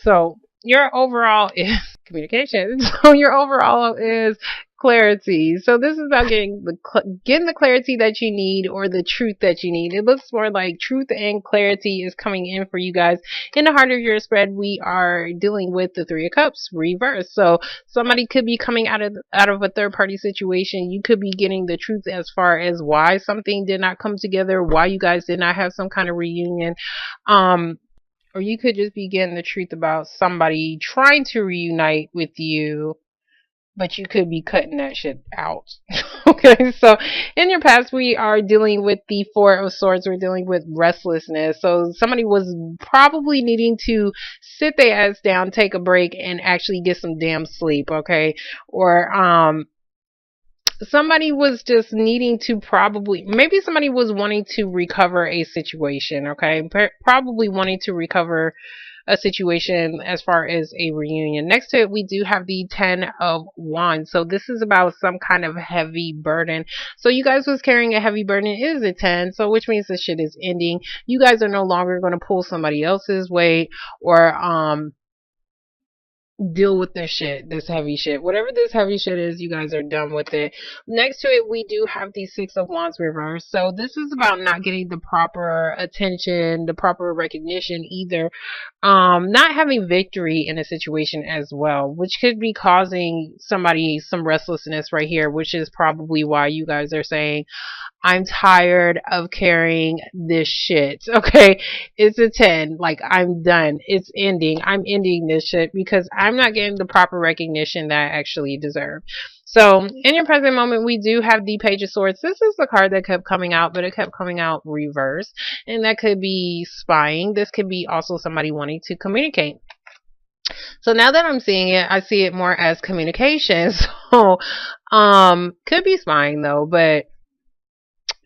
So your overall is communication. So your overall is clarity. So this is about getting the clarity that you need, or the truth that you need. It looks more like truth and clarity is coming in for you guys. In the heart of your spread, we are dealing with the Three of Cups reverse. So somebody could be coming out of a third party situation. You could be getting the truth as far as why something did not come together, why you guys did not have some kind of reunion. Um, or you could just be getting the truth about somebody trying to reunite with you, but you could be cutting that shit out. Okay, so in your past, we are dealing with the Four of Swords. We're dealing with restlessness. So somebody was probably needing to sit their ass down, take a break, and actually get some damn sleep. Okay, or somebody was just needing to maybe somebody was wanting to recover a situation. Okay, probably wanting to recover a situation as far as a reunion. Next to it, we do have the Ten of Wands. So this is about some kind of heavy burden. So you guys was carrying a heavy burden. It is a 10, so which means this shit is ending. You guys are no longer going to pull somebody else's weight, or deal with this shit, this heavy shit. Whatever this heavy shit is, you guys are done with it. Next to it, we do have the Six of Wands reverse. So this is about not getting the proper attention, the proper recognition either. Not having victory in a situation as well, which could be causing somebody some restlessness right here, which is probably why you guys are saying, I'm tired of carrying this shit. Okay. It's a 10. Like, I'm done. It's ending. I'm ending this shit because I'm not getting the proper recognition that I actually deserve. So in your present moment, we do have the Page of Swords. This is the card that kept coming out, but it kept coming out reversed. And that could be spying. This could be also somebody wanting to communicate. So now that I'm seeing it, I see it more as communication. So, could be spying though, but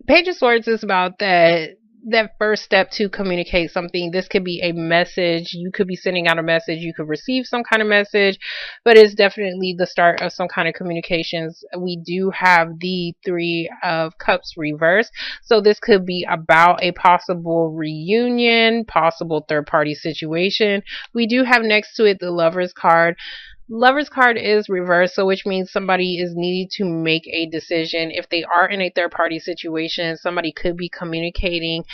Page of Swords is about that first step to communicate something. This could be a message. You could be sending out a message. You could receive some kind of message, but it's definitely the start of some kind of communications. We do have the Three of Cups reverse. So this could be about a possible reunion, possible third party situation. We do have next to it the Lover's card. Lover's card is reversed, so which means somebody is needing to make a decision. If they are in a third party situation, somebody could be communicating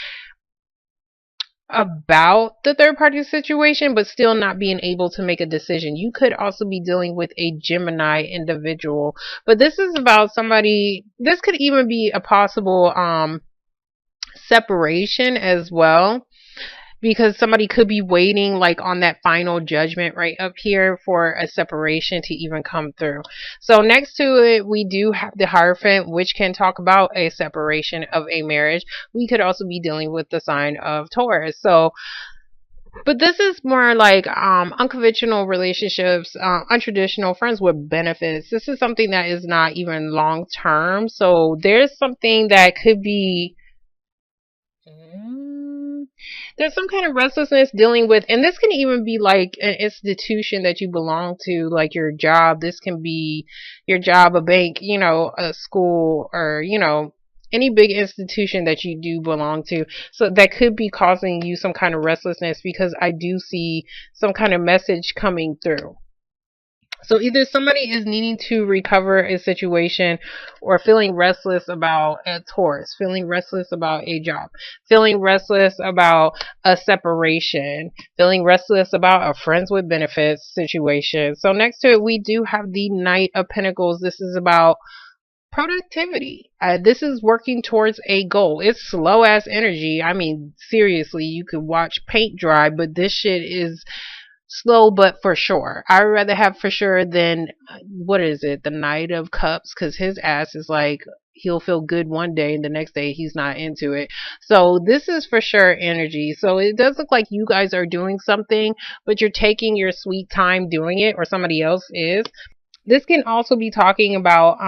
about the third party situation, but still not being able to make a decision. You could also be dealing with a Gemini individual, but this is about somebody, this could even be a possible separation as well, because somebody could be waiting like on that final judgment right up here for a separation to even come through. So next to it, we do have the Hierophant, which can talk about a separation of a marriage. We could also be dealing with the sign of Taurus. So, but this is more like unconventional relationships, untraditional friends with benefits. This is something that is not even long term. So there's something that could be there's some kind of restlessness dealing with, and this can even be like an institution that you belong to, like your job. This can be your job, a bank, a school, or, any big institution that you do belong to. So that could be causing you some kind of restlessness, because I do see some kind of message coming through. So either somebody is needing to recover a situation, or feeling restless about a Taurus, feeling restless about a job, feeling restless about a separation, feeling restless about a friends with benefits situation. So next to it, we do have the Knight of Pentacles. This is about productivity. This is working towards a goal. It's slow ass energy. I mean, seriously, you could watch paint dry, but this shit is slow but for sure. I'd rather have for sure than, what is it, the Knight of Cups, because his ass is like, he'll feel good one day and the next day he's not into it. So this is for sure energy. So it does look like you guys are doing something, but you're taking your sweet time doing it, or somebody else is. This can also be talking about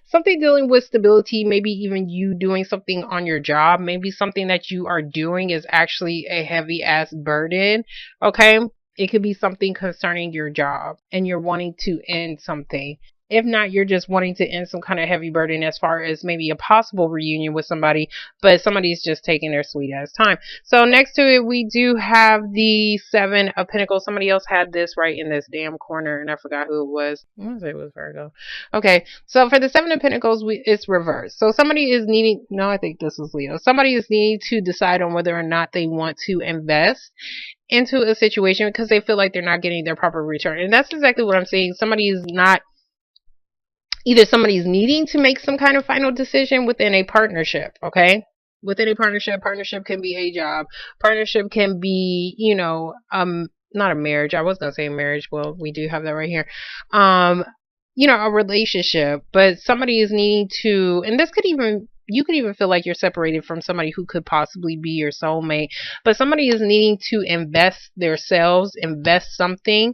something dealing with stability, maybe even you doing something on your job. Maybe something that you are doing is actually a heavy ass burden. Okay, it could be something concerning your job and you're wanting to end something. If not, you're just wanting to end some kind of heavy burden as far as maybe a possible reunion with somebody, but somebody's just taking their sweet ass time. So next to it, we do have the Seven of Pentacles. Somebody else had this right in this damn corner, and I forgot who it was. I want to say it was Virgo. Okay, so for the Seven of Pentacles, it's reversed. So somebody is needing, no, I think this was Leo. Somebody is needing to decide on whether or not they want to invest into a situation because they feel like they're not getting their proper return. And that's exactly what I'm saying. Somebody is not, either somebody's needing to make some kind of final decision within a partnership, okay? Within a partnership can be a job. Partnership can be, not a marriage. I was going to say marriage. Well, we do have that right here. A relationship, but somebody is needing to, and this could even, you could even feel like you're separated from somebody who could possibly be your soulmate, but somebody is needing to invest themselves, invest something,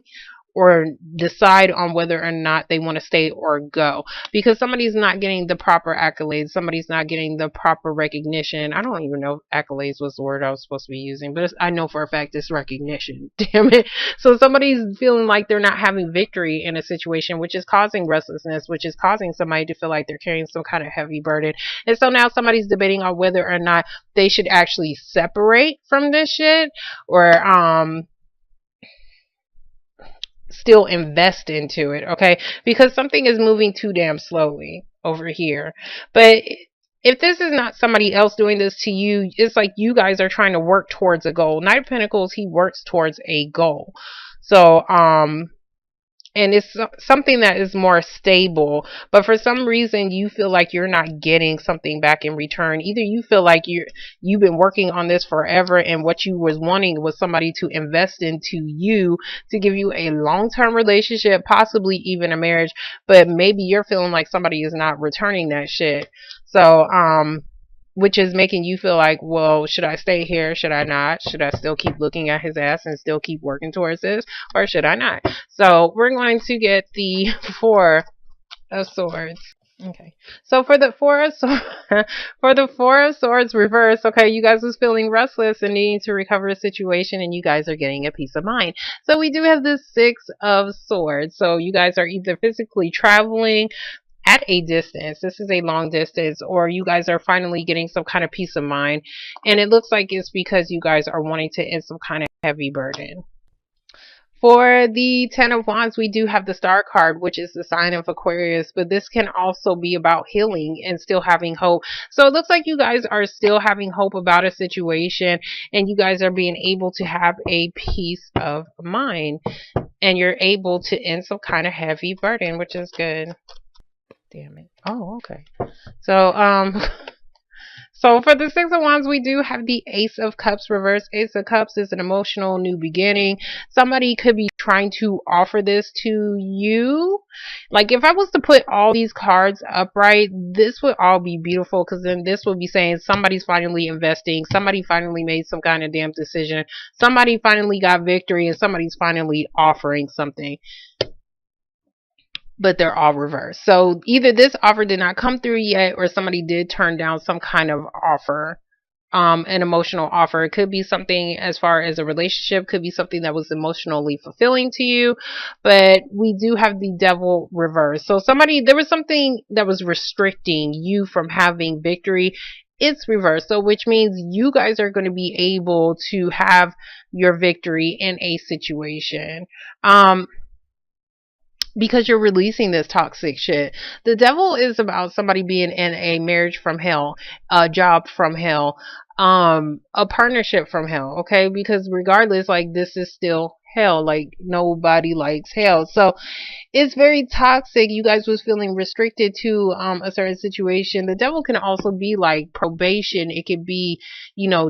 or decide on whether or not they want to stay or go, because somebody's not getting the proper accolades, somebody's not getting the proper recognition. I don't even know if accolades was the word I was supposed to be using, but I know for a fact it's recognition. Damn it. So somebody's feeling like they're not having victory in a situation, which is causing restlessness, which is causing somebody to feel like they're carrying some kind of heavy burden. And so now somebody's debating on whether or not they should actually separate from this shit, or still invest into it, okay? Because something is moving too damn slowly over here. But if this is not somebody else doing this to you, it's like you guys are trying to work towards a goal. Knight of Pentacles, he works towards a goal. So, and it's something that is more stable, but for some reason you feel like you're not getting something back in return. Either you feel like you've been working on this forever, and what you was wanting was somebody to invest into you to give you a long-term relationship, possibly even a marriage, but maybe you're feeling like somebody is not returning that shit. So which is making you feel like, well, should I stay here? Should I not? Should I still keep looking at his ass and still keep working towards this? Or should I not? So we're going to get the Four of Swords. Okay. So for the for the Four of Swords reverse, okay, you guys was feeling restless and needing to recover a situation, and you guys are getting a peace of mind. So we do have the Six of Swords. So you guys are either physically traveling at a distance, this is a long distance, or you guys are finally getting some kind of peace of mind, and it looks like it's because you guys are wanting to end some kind of heavy burden. For the Ten of Wands, we do have the Star card, which is the sign of Aquarius, but this can also be about healing and still having hope. So it looks like you guys are still having hope about a situation, and you guys are being able to have a peace of mind, and you're able to end some kind of heavy burden, which is good. Damn it. Oh, okay. So, so for the Six of Wands, we do have the Ace of Cups reverse. Ace of Cups is an emotional new beginning. Somebody could be trying to offer this to you. Like, if I was to put all these cards upright, this would all be beautiful, because then this would be saying somebody's finally investing, somebody finally made some kind of damn decision, somebody finally got victory, and somebody's finally offering something. But they're all reversed. So either this offer did not come through yet, or somebody did turn down some kind of offer, an emotional offer. It could be something as far as a relationship, could be something that was emotionally fulfilling to you, but we do have the Devil reversed. So there was something that was restricting you from having victory. It's reversed, so which means you guys are going to be able to have your victory in a situation. Because you're releasing this toxic shit. The Devil is about somebody being in a marriage from hell, a job from hell, a partnership from hell, okay? Because regardless, like, this is still hell. Like, nobody likes hell. So it's very toxic. You guys was feeling restricted to a certain situation. The Devil can also be like probation. It could be,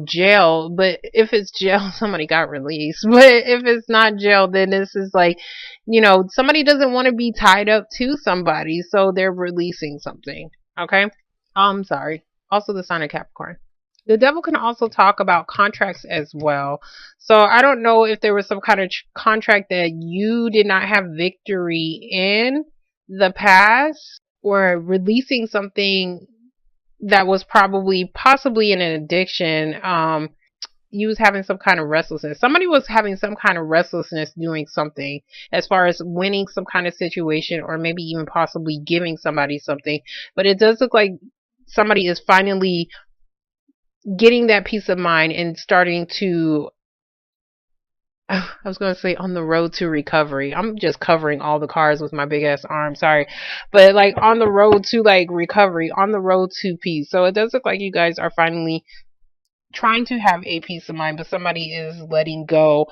jail. But if it's jail, somebody got released. But if it's not jail, then this is like, somebody doesn't want to be tied up to somebody, so they're releasing something. Okay? I'm sorry. Also the sign of Capricorn. The Devil can also talk about contracts as well. So I don't know if there was some kind of contract that you did not have victory in the past, or releasing something that was possibly an addiction. you was having some kind of restlessness. Somebody was having some kind of restlessness doing something as far as winning some kind of situation, or maybe even possibly giving somebody something. But it does look like somebody is finally getting that peace of mind and starting to, I was going to say, on the road to recovery. I'm just covering all the cards with my big ass arm. Sorry. But like on the road to like recovery, on the road to peace. So it does look like you guys are finally trying to have a peace of mind, but somebody is letting go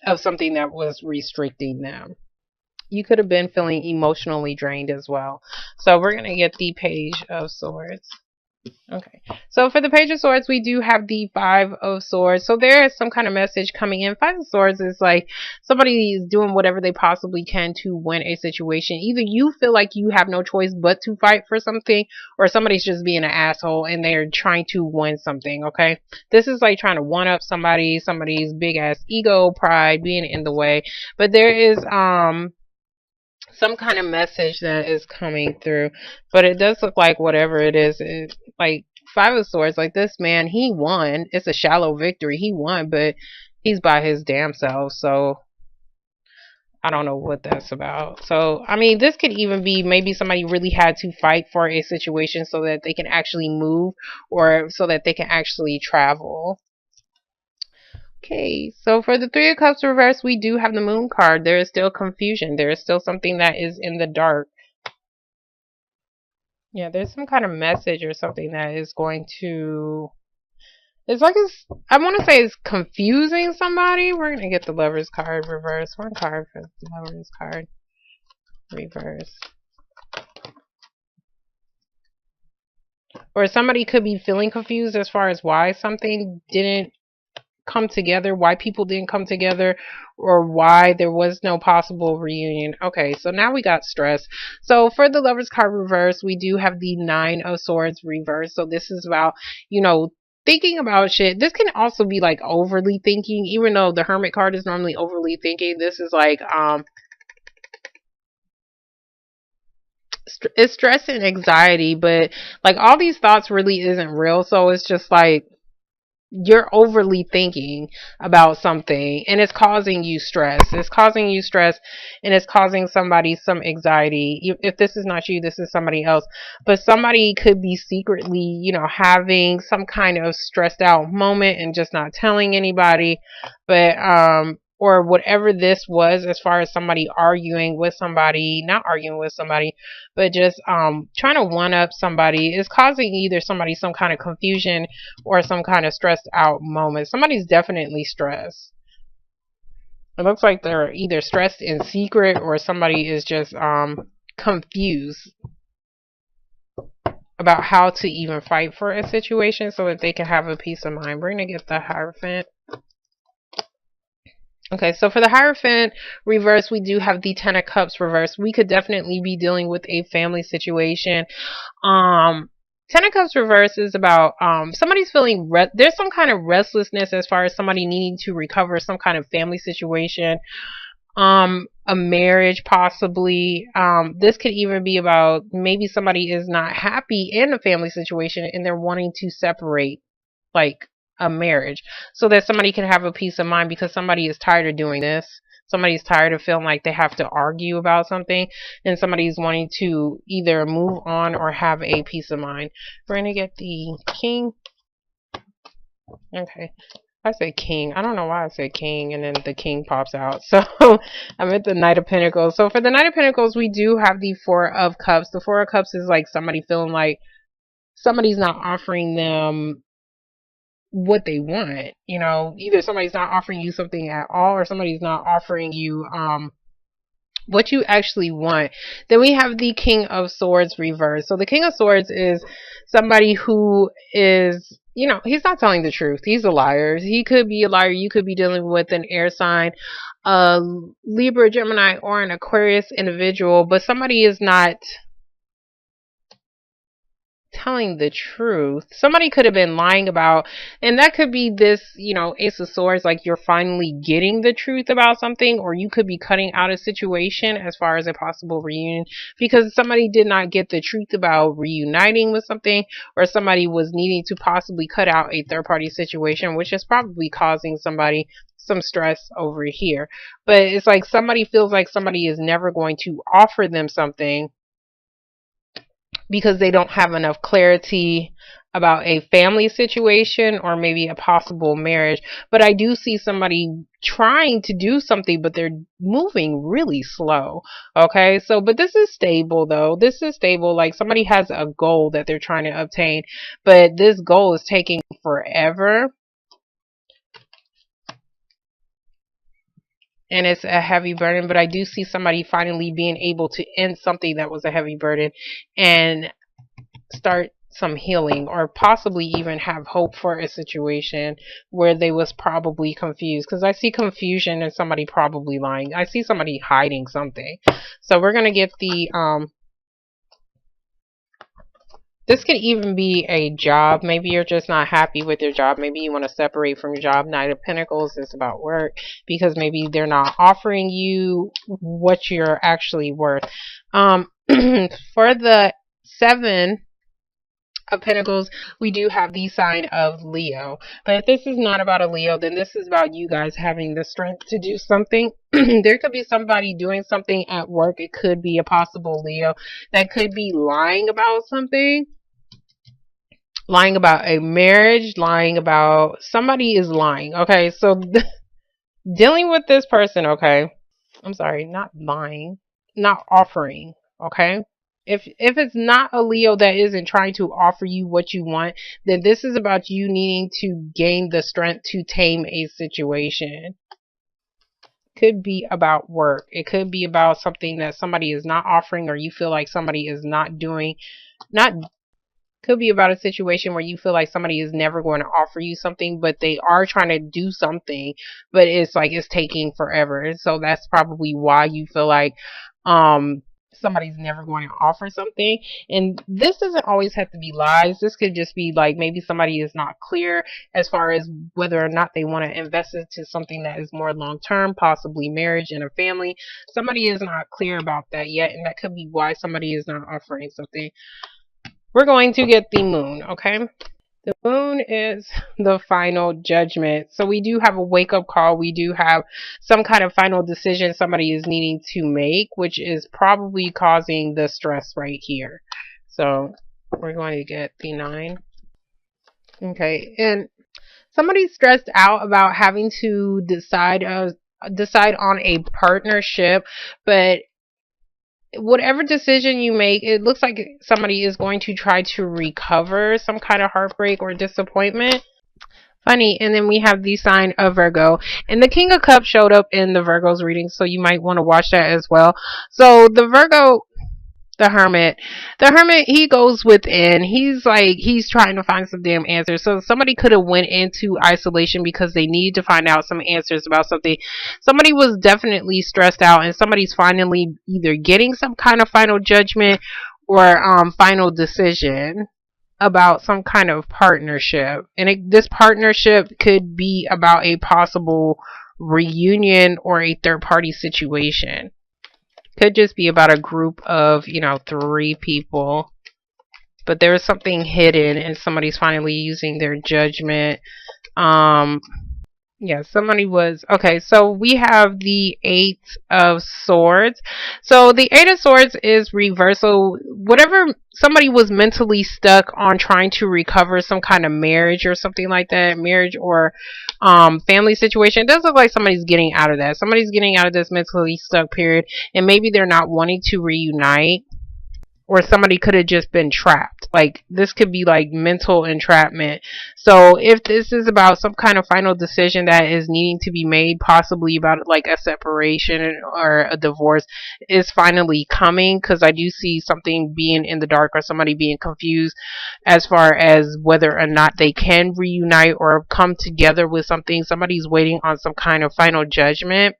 of something that was restricting them. You could have been feeling emotionally drained as well. So we're going to get the Page of Swords. Okay, so for the Page of Swords, we do have the Five of Swords. So there is some kind of message coming in. Five of Swords is like somebody is doing whatever they possibly can to win a situation. Either you feel like you have no choice but to fight for something, or somebody's just being an asshole and they're trying to win something, okay? This is like trying to one up somebody's big ass ego, pride being in the way. But there is some kind of message that is coming through, but it does look like whatever it is, like Five of Swords, like this man, he won. It's a shallow victory. He won, but he's by his damn self. So I don't know what that's about. So I mean, this could even be maybe somebody really had to fight for a situation so that they can actually move, or so that they can actually travel. Okay, so for the Three of Cups reverse, we do have the Moon card. There is still confusion. There is still something that is in the dark. Yeah, there's some kind of message or something that is going to... It's like I want to say it's confusing somebody. We're going to get the Lover's card reverse. One card for the Lover's card reverse. Or somebody could be feeling confused as far as why something didn't come together, why people didn't come together, or why there was no possible reunion. Okay, so now we got stress. So for the Lover's card reverse, we do have the Nine of Swords reverse. So this is about, thinking about shit. This can also be like overly thinking, even though the Hermit card is normally overly thinking. This is like it's stress and anxiety, but like all these thoughts really isn't real. So it's just like you're overly thinking about something and it's causing you stress. It's causing you stress and it's causing somebody some anxiety. If this is not you, this is somebody else. But somebody could be secretly, having some kind of stressed out moment and just not telling anybody. But or whatever this was, as far as somebody arguing with somebody, not arguing with somebody, but just trying to one up somebody, is causing either somebody some kind of confusion or some kind of stressed out moment. Somebody's definitely stressed. It looks like they're either stressed in secret, or somebody is just confused about how to even fight for a situation so that they can have a peace of mind. We're going to get the Hierophant. Okay, so for the Hierophant reverse, we do have the Ten of Cups reverse. We could definitely be dealing with a family situation. Ten of Cups reverse is about somebody's feeling there's some kind of restlessness as far as somebody needing to recover some kind of family situation, a marriage possibly. This could even be about maybe somebody is not happy in a family situation and they're wanting to separate, like a marriage, so that somebody can have a peace of mind, because somebody is tired of doing this. Somebody's tired of feeling like they have to argue about something, and somebody's wanting to either move on or have a peace of mind. We're going to get the King. Okay. I say King. I don't know why I said King and then the King pops out. So I'm at the Knight of Pentacles. So for the Knight of Pentacles, we do have the Four of Cups. The Four of Cups is like somebody feeling like somebody's not offering them what they want. Either somebody's not offering you something at all, or somebody's not offering you what you actually want. Then we have the King of Swords reverse. So the King of Swords is somebody who is, he's not telling the truth. He's a liar. He could be a liar. You could be dealing with an air sign, a Libra, Gemini, or an Aquarius individual, but somebody is not telling the truth. Somebody could have been lying about, and that could be this, Ace of Swords, like you're finally getting the truth about something, or you could be cutting out a situation as far as a possible reunion because somebody did not get the truth about reuniting with something, or somebody was needing to possibly cut out a third party situation, which is probably causing somebody some stress over here. But it's like somebody feels like somebody is never going to offer them something because they don't have enough clarity about a family situation or maybe a possible marriage. But I do see somebody trying to do something, but they're moving really slow. Okay, so, but this is stable though. This is stable. Like somebody has a goal that they're trying to obtain, but this goal is taking forever. And it's a heavy burden, but I do see somebody finally being able to end something that was a heavy burden and start some healing, or possibly even have hope for a situation where they was probably confused, because I see confusion and somebody probably lying. I see somebody hiding something. So we're going to get the this could even be a job. Maybe you're just not happy with your job. Maybe you want to separate from your job. Knight of Pentacles is about work, because maybe they're not offering you what you're actually worth. For the 7 of Pentacles, we do have the sign of Leo. But if this is not about a Leo, then this is about you guys having the strength to do something. There could be somebody doing something at work. It could be a possible Leo that could be lying about something. Lying about a marriage, lying about somebody is lying. Okay, so dealing with this person, okay? I'm sorry, not lying, not offering, okay? If it's not a Leo that isn't trying to offer you what you want, then this is about you needing to gain the strength to tame a situation. Could be about work. It could be about something that somebody is not offering, or you feel like somebody is not doing, not could be about a situation where you feel like somebody is never going to offer you something, but they are trying to do something, but it's like it's taking forever. So that's probably why you feel like somebody's never going to offer something. And this doesn't always have to be lies. This could just be like maybe somebody is not clear as far as whether or not they want to invest into something that is more long term, possibly marriage and a family. Somebody is not clear about that yet, and that could be why somebody is not offering something. We're going to get the moon, okay? The moon is the final judgment. So we do have a wake-up call. We do have some kind of final decision somebody is needing to make, which is probably causing the stress right here. So we're going to get the 9. Okay, and somebody's stressed out about having to decide on a partnership, but whatever decision you make, it looks like somebody is going to try to recover some kind of heartbreak or disappointment. Funny. And then we have the sign of Virgo, and the King of Cups showed up in the Virgo's reading, so you might want to watch that as well. So the Virgo, the hermit, he goes within. He's trying to find some damn answers. So somebody could have went into isolation because they needed to find out some answers about something. Somebody was definitely stressed out, and somebody's finally either getting some kind of final judgment or final decision about some kind of partnership. And this partnership could be about a possible reunion or a third party situation. Could just be about a group of, 3 people. But there is something hidden, and somebody's finally using their judgment. Yeah, somebody was... Okay, so we have the 8 of Swords. So the 8 of Swords is reversal. Whatever somebody was mentally stuck on trying to recover some kind of marriage or something like that, marriage or family situation, it does look like somebody's getting out of that. Somebody's getting out of this mentally stuck period, and maybe they're not wanting to reunite. Or somebody could have just been trapped. Like, this could be like mental entrapment. So if this is about some kind of final decision that is needing to be made, possibly about like a separation or a divorce, is finally coming. Because I do see something being in the dark, or somebody being confused as far as whether or not they can reunite or come together with something. Somebody's waiting on some kind of final judgment.